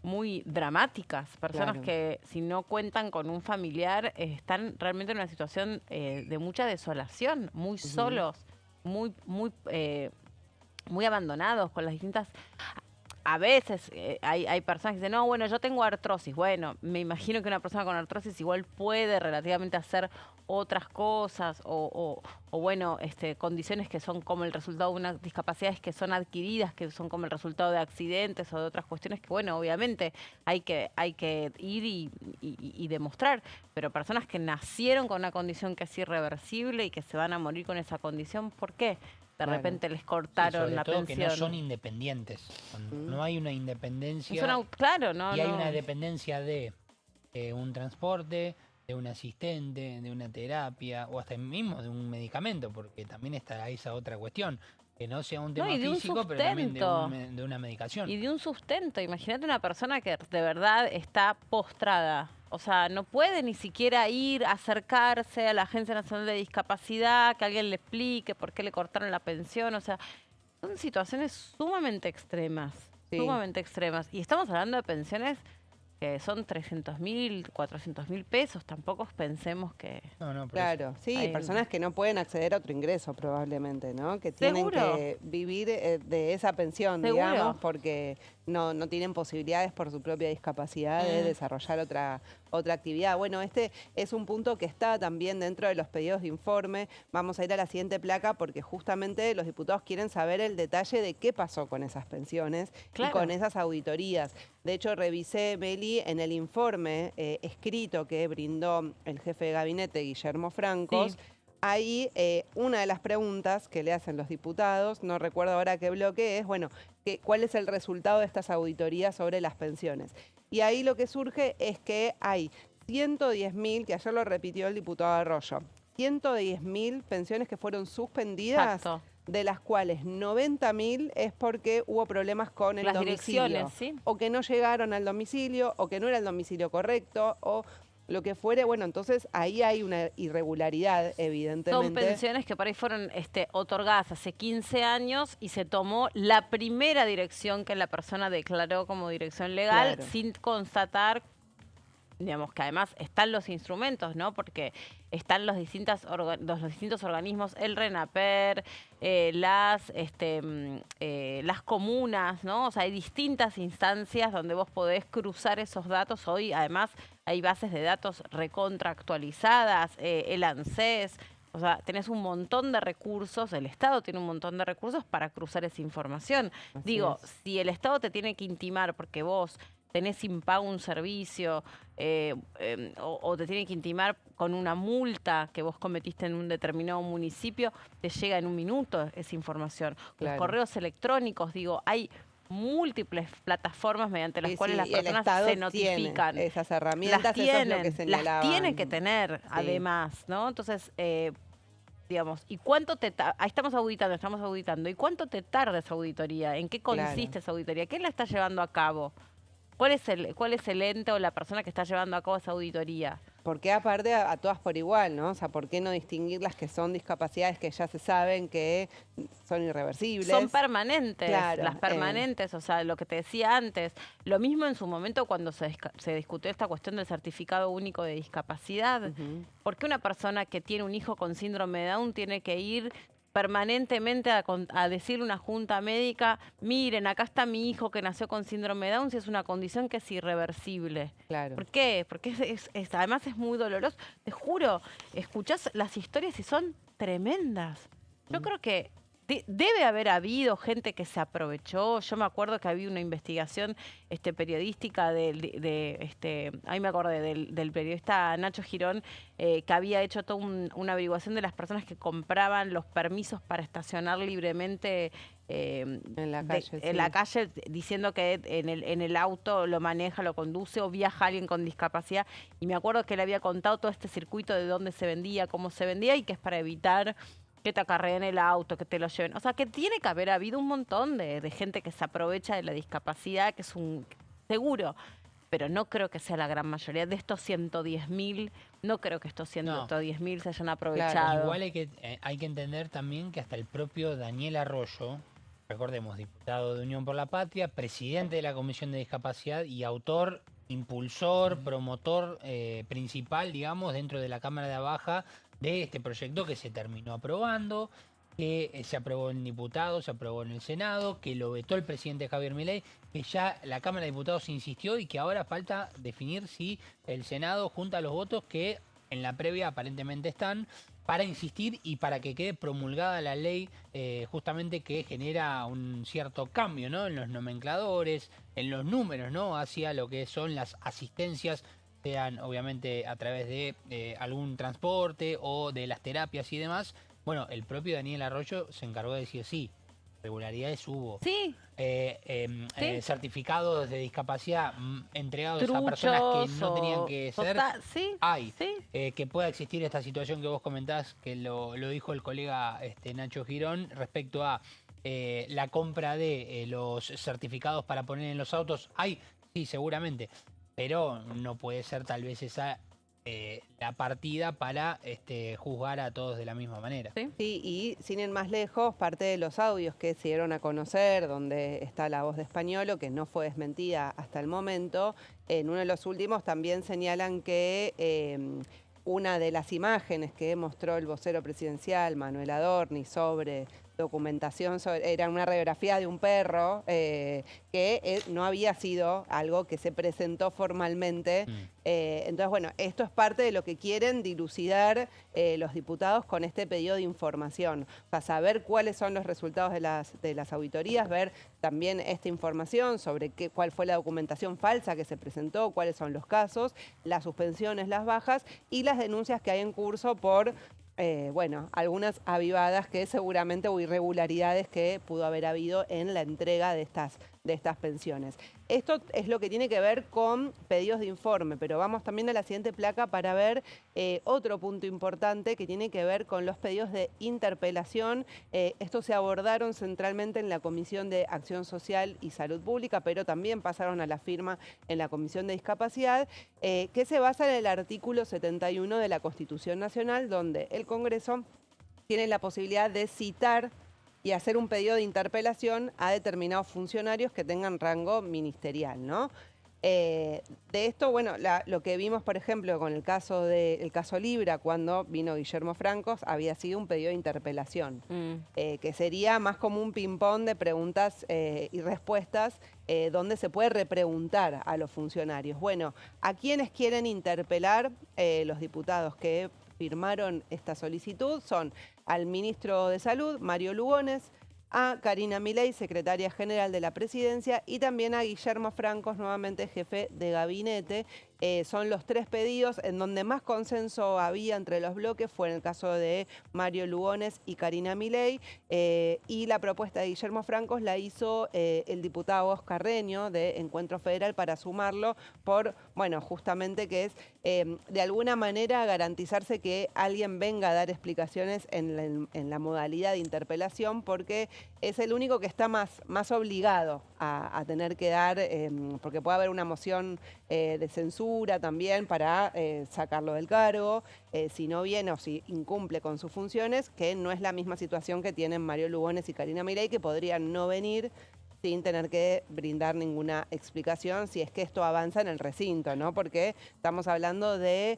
muy dramáticas. Personas que si no cuentan con un familiar están realmente en una situación de mucha desolación, muy solos, muy abandonados con las distintas... A veces hay personas que dicen, no, bueno, yo tengo artrosis. Bueno, me imagino que una persona con artrosis igual puede relativamente hacer otras cosas o bueno, condiciones que son como el resultado de unas discapacidades que son adquiridas, que son como el resultado de accidentes o de otras cuestiones que, bueno, obviamente hay que ir y demostrar, pero personas que nacieron con una condición que es irreversible y que se van a morir con esa condición, ¿por qué? De repente les cortaron sobre la todo pensión. que no son independientes. No hay una independencia. Claro, ¿no? Y hay una dependencia de un transporte, de un asistente, de una terapia o hasta mismo de un medicamento, porque también está esa otra cuestión. Que no sea un tema físico, pero también de una medicación. Y de un sustento. Imagínate una persona que de verdad está postrada. O sea, no puede ni siquiera ir a acercarse a la Agencia Nacional de Discapacidad, que alguien le explique por qué le cortaron la pensión. O sea, son situaciones sumamente extremas. Sí. Sumamente extremas. Y estamos hablando de pensiones que son 300.000, 400.000 pesos. Tampoco pensemos que... No, claro, sí, personas que no pueden acceder a otro ingreso probablemente, ¿no? Que tienen que vivir de esa pensión, digamos, porque no tienen posibilidades por su propia discapacidad de desarrollar otra actividad. Bueno, este es un punto que está también dentro de los pedidos de informe. Vamos a ir a la siguiente placa porque justamente los diputados quieren saber el detalle de qué pasó con esas pensiones y con esas auditorías. De hecho, revisé, Meli, en el informe escrito que brindó el jefe de gabinete, Guillermo Francos, ahí una de las preguntas que le hacen los diputados, no recuerdo ahora qué bloque es, bueno, ¿cuál es el resultado de estas auditorías sobre las pensiones? Y ahí lo que surge es que hay 110.000, que ayer lo repitió el diputado Arroyo, 110.000 pensiones que fueron suspendidas. Exacto. De las cuales 90.000 es porque hubo problemas con el domicilio. Direcciones, ¿sí? O que no llegaron al domicilio, o que no era el domicilio correcto, o lo que fuere. Bueno, entonces ahí hay una irregularidad, evidentemente. Son pensiones que por ahí fueron otorgadas hace 15 años y se tomó la primera dirección que la persona declaró como dirección legal sin constatar, digamos, que además están los instrumentos, ¿no? Porque están los distintos organismos, el RENAPER, las comunas, ¿no? O sea, hay distintas instancias donde vos podés cruzar esos datos. Hoy, además, hay bases de datos recontraactualizadas, el ANSES. O sea, tenés un montón de recursos, el Estado tiene un montón de recursos para cruzar esa información. Digo, si el Estado te tiene que intimar porque vos tenés impago un servicio o te tiene que intimar con una multa que vos cometiste en un determinado municipio, te llega en un minuto esa información. Los correos electrónicos, digo, hay múltiples plataformas mediante las cuales las personas se notifican. Tiene esas herramientas, eso es lo que señalaban. Las tienen que tener, además, ¿no? Entonces, digamos, ¿y cuánto ahí estamos auditando, ¿y cuánto te tarda esa auditoría? ¿En qué consiste esa auditoría? ¿Quién la está llevando a cabo? ¿Cuál es el ente o la persona que está llevando a cabo esa auditoría? Porque aparte a todas por igual, ¿no? O sea, ¿por qué no distinguir las que son discapacidades que ya se saben que son irreversibles? Son permanentes, las permanentes, o sea, lo que te decía antes. Lo mismo en su momento cuando se discutió esta cuestión del certificado único de discapacidad. ¿Por qué una persona que tiene un hijo con síndrome de Down tiene que ir permanentemente a decirle a una junta médica, miren, acá está mi hijo que nació con síndrome de Down, si es una condición que es irreversible? Claro. ¿Por qué? Porque además es muy doloroso. Te juro, escuchás las historias y son tremendas. Yo creo que debe haber habido gente que se aprovechó. Yo me acuerdo que había una investigación periodística ahí me acordé del periodista Nacho Girón, que había hecho toda una averiguación de las personas que compraban los permisos para estacionar libremente en la calle, diciendo que en el auto lo maneja, lo conduce o viaja alguien con discapacidad. Y me acuerdo que él había contado todo este circuito de dónde se vendía, cómo se vendía y que es para evitar que te acarreen el auto, que te lo lleven. O sea, que tiene que haber habido un montón de gente que se aprovecha de la discapacidad, que es un seguro, pero no creo que sea la gran mayoría. De estos 110.000, no creo que estos 110.000 se hayan aprovechado. Claro, igual hay que entender también que hasta el propio Daniel Arroyo, recordemos, diputado de Unión por la Patria, presidente de la Comisión de Discapacidad y autor, impulsor, promotor principal, digamos, dentro de la Cámara de Baja de este proyecto que se terminó aprobando, que se aprobó en diputados, se aprobó en el Senado, que lo vetó el presidente Javier Milei, que ya la Cámara de Diputados insistió y que ahora falta definir si el Senado junta los votos que en la previa aparentemente están, para insistir y para que quede promulgada la ley justamente que genera un cierto cambio, ¿no? En los nomencladores, en los números, ¿no? Hacia lo que son las asistencias, sean obviamente a través de algún transporte o de las terapias y demás. Bueno, el propio Daniel Arroyo se encargó de decir sí, regularidades hubo. Sí. Sí. Certificados de discapacidad entregados Truchos a personas que no tenían que ser. Sí, Hay. sí. Que pueda existir esta situación que vos comentás, que lo dijo el colega Nacho Girón, respecto a la compra de los certificados para poner en los autos. Hay, sí, seguramente, pero no puede ser tal vez esa la partida para juzgar a todos de la misma manera. Sí. Sí, y sin ir más lejos, parte de los audios que se dieron a conocer, donde está la voz de Españolo, que no fue desmentida hasta el momento, en uno de los últimos también señalan que una de las imágenes que mostró el vocero presidencial, Manuel Adorni, sobre documentación, era una radiografía de un perro, que no había sido algo que se presentó formalmente. Entonces, bueno, esto es parte de lo que quieren dilucidar los diputados con este pedido de información. O sea, saber cuáles son los resultados de las auditorías, ver también esta información sobre cuál fue la documentación falsa que se presentó, cuáles son los casos, las suspensiones, las bajas y las denuncias que hay en curso por bueno, algunas avivadas que seguramente o irregularidades que pudo haber habido en la entrega de estas pensiones. Esto es lo que tiene que ver con pedidos de informe, pero vamos también a la siguiente placa para ver otro punto importante que tiene que ver con los pedidos de interpelación. Estos se abordaron centralmente en la Comisión de Acción Social y Salud Pública, pero también pasaron a la firma en la Comisión de Discapacidad, que se basa en el artículo 71 de la Constitución Nacional, donde el Congreso tiene la posibilidad de citar y hacer un pedido de interpelación a determinados funcionarios que tengan rango ministerial, ¿no? De esto, bueno, lo que vimos, por ejemplo, con el caso Libra, cuando vino Guillermo Francos, había sido un pedido de interpelación, que sería más como un ping-pong de preguntas y respuestas, donde se puede repreguntar a los funcionarios. Bueno, ¿a quiénes quieren interpelar los diputados que firmaron esta solicitud? Son al ministro de Salud, Mario Lugones, a Karina Milei, secretaria general de la Presidencia, y también a Guillermo Francos, nuevamente jefe de gabinete. Son los tres pedidos en donde más consenso había entre los bloques, fue en el caso de Mario Lugones y Karina Milei, y la propuesta de Guillermo Francos la hizo el diputado Oscar Reño de Encuentro Federal para sumarlo por, bueno, justamente que es de alguna manera garantizarse que alguien venga a dar explicaciones en la modalidad de interpelación, porque es el único que está más obligado a tener que dar, porque puede haber una moción de censura también para sacarlo del cargo, si no viene o si incumple con sus funciones, que no es la misma situación que tienen Mario Lugones y Karina Milei, que podrían no venir sin tener que brindar ninguna explicación si es que esto avanza en el recinto, ¿no? Porque estamos hablando de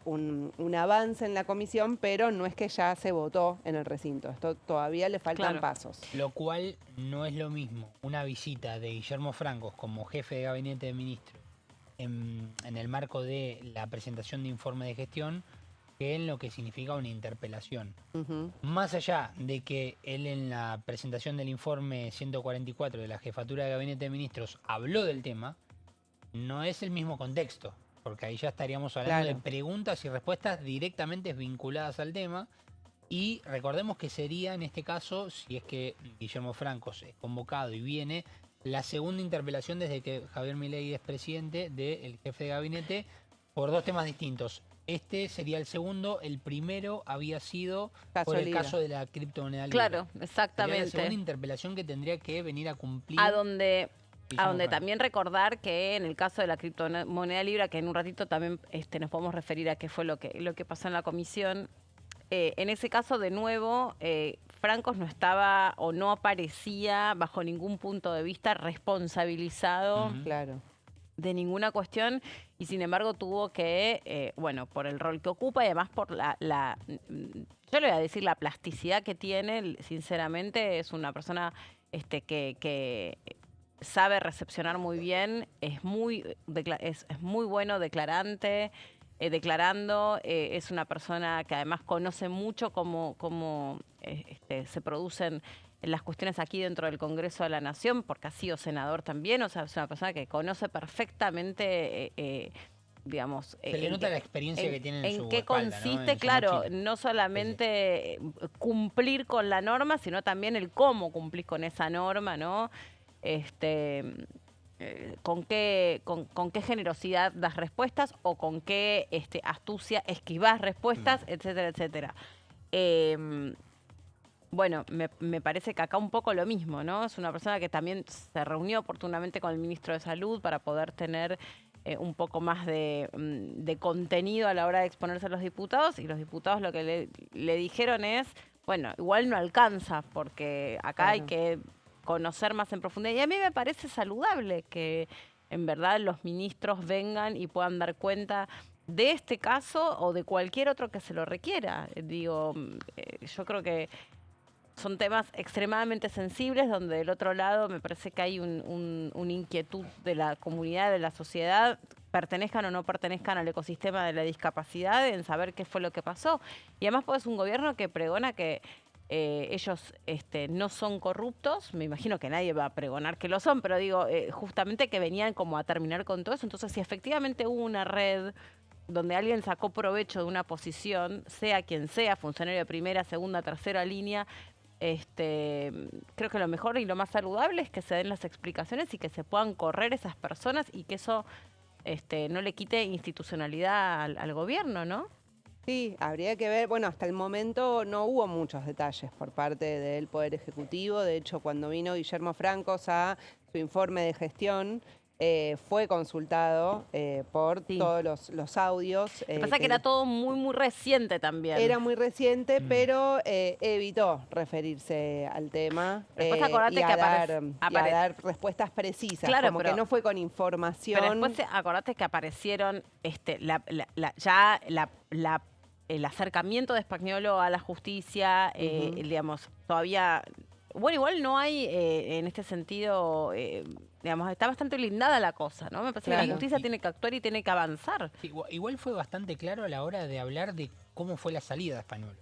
un avance en la comisión, pero no es que ya se votó en el recinto. Esto todavía le faltan pasos. Lo cual no es lo mismo una visita de Guillermo Francos como jefe de gabinete de ministros en el marco de la presentación de informe de gestión que en lo que significa una interpelación. Más allá de que él en la presentación del informe 144 de la Jefatura de Gabinete de Ministros habló del tema, no es el mismo contexto, porque ahí ya estaríamos hablando de preguntas y respuestas directamente vinculadas al tema, y recordemos que sería en este caso, si es que Guillermo Francos es convocado y viene, la segunda interpelación desde que Javier Milei es presidente del jefe de gabinete por dos temas distintos. Este sería el segundo, el primero había sido por el caso de la criptomoneda Libra. Claro, exactamente. Sería la segunda interpelación que tendría que venir a cumplir. A donde también recordar que en el caso de la criptomoneda Libra, que en un ratito también nos podemos referir a qué fue lo que pasó en la comisión, en ese caso de nuevo Francos no estaba o no aparecía bajo ningún punto de vista responsabilizado de ninguna cuestión, y sin embargo tuvo que, bueno, por el rol que ocupa y además por yo le voy a decir la plasticidad que tiene, sinceramente es una persona que sabe recepcionar muy bien, es muy bueno declarante, declarando. Es una persona que además conoce mucho cómo se producen las cuestiones aquí dentro del Congreso de la Nación, porque ha sido senador también. O sea, es una persona que conoce perfectamente... digamos, se le nota la experiencia que tiene en su qué espalda, consiste, ¿no? claro, no solamente cumplir con la norma, sino también el cómo cumplir con esa norma, ¿no? Con qué generosidad das respuestas o con qué astucia esquivás respuestas, etcétera, etcétera. Bueno, me parece que acá un poco lo mismo, ¿no? Es una persona que también se reunió oportunamente con el ministro de Salud para poder tener un poco más de contenido a la hora de exponerse a los diputados, y los diputados lo que le dijeron es, bueno, igual no alcanza, porque acá hay que conocer más en profundidad. Y a mí me parece saludable que en verdad los ministros vengan y puedan dar cuenta de este caso o de cualquier otro que se lo requiera. Digo, yo creo que son temas extremadamente sensibles, donde del otro lado me parece que hay una inquietud de la comunidad, de la sociedad, pertenezcan o no pertenezcan al ecosistema de la discapacidad, en saber qué fue lo que pasó. Y además pues es un gobierno que pregona que ellos no son corruptos. Me imagino que nadie va a pregonar que lo son, pero digo, justamente que venían como a terminar con todo eso. Entonces, si efectivamente hubo una red donde alguien sacó provecho de una posición, sea quien sea, funcionario de primera, segunda, tercera línea, creo que lo mejor y lo más saludable es que se den las explicaciones y que se puedan correr esas personas y que eso no le quite institucionalidad al gobierno, ¿no? Sí, habría que ver, bueno, hasta el momento no hubo muchos detalles por parte del Poder Ejecutivo. De hecho, cuando vino Guillermo Francos a su informe de gestión, fue consultado por todos los audios. Lo que pasa es que era todo muy, muy reciente también. Era muy reciente, pero evitó referirse al tema acordate y a que dar respuestas precisas, claro, como que no fue con información. Pero después acordate que aparecieron el acercamiento de Spagnuolo a la justicia, digamos, todavía... Bueno, igual no hay en este sentido, digamos, está bastante blindada la cosa, ¿no? Me parece que la justicia tiene que actuar y tiene que avanzar. Igual fue bastante claro a la hora de hablar de cómo fue la salida de Spagnuolo.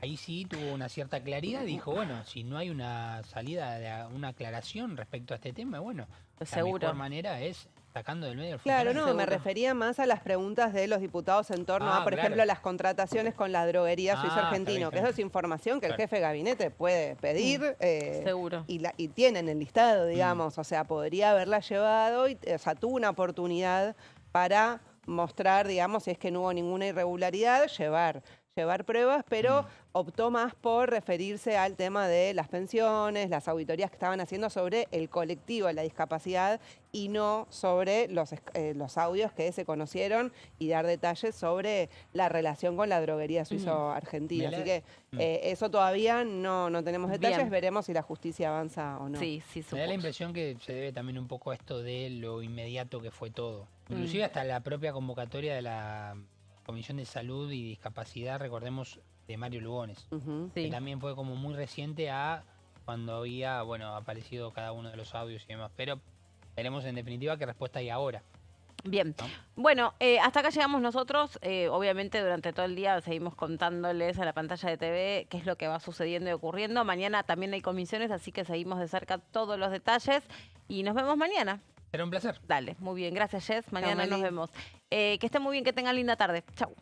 Ahí sí tuvo una cierta claridad, dijo, bueno, si no hay una salida, una aclaración respecto a este tema, bueno, la mejor manera es sacando del medio el Claro, funcionario. no, me refería más a las preguntas de los diputados en torno a, por ejemplo, las contrataciones con la droguería suizo-argentino, que eso es información que el jefe de gabinete puede pedir. Seguro. Y tienen el listado, digamos, o sea, podría haberla llevado, o sea, tuvo una oportunidad para mostrar, digamos, si es que no hubo ninguna irregularidad, llevar pruebas, pero optó más por referirse al tema de las pensiones, las auditorías que estaban haciendo sobre el colectivo de la discapacidad y no sobre los audios que se conocieron y dar detalles sobre la relación con la droguería suizo-argentina. Así que eso todavía no tenemos detalles, veremos si la justicia avanza o no. Sí, me da la impresión que se debe también un poco a esto de lo inmediato que fue todo. Inclusive hasta la propia convocatoria de la Comisión de Salud y Discapacidad, recordemos, de Mario Lugones, que también fue como muy reciente a cuando había, bueno, aparecido cada uno de los audios y demás, pero veremos en definitiva qué respuesta hay ahora. Bien, ¿no? Bueno, hasta acá llegamos nosotros. Obviamente durante todo el día seguimos contándoles a la pantalla de TV qué es lo que va sucediendo y ocurriendo. Mañana también hay comisiones, así que seguimos de cerca todos los detalles y nos vemos mañana. Será un placer. Dale, muy bien, gracias Jess, mañana nos vemos. Que estén muy bien, que tengan linda tarde. Chau.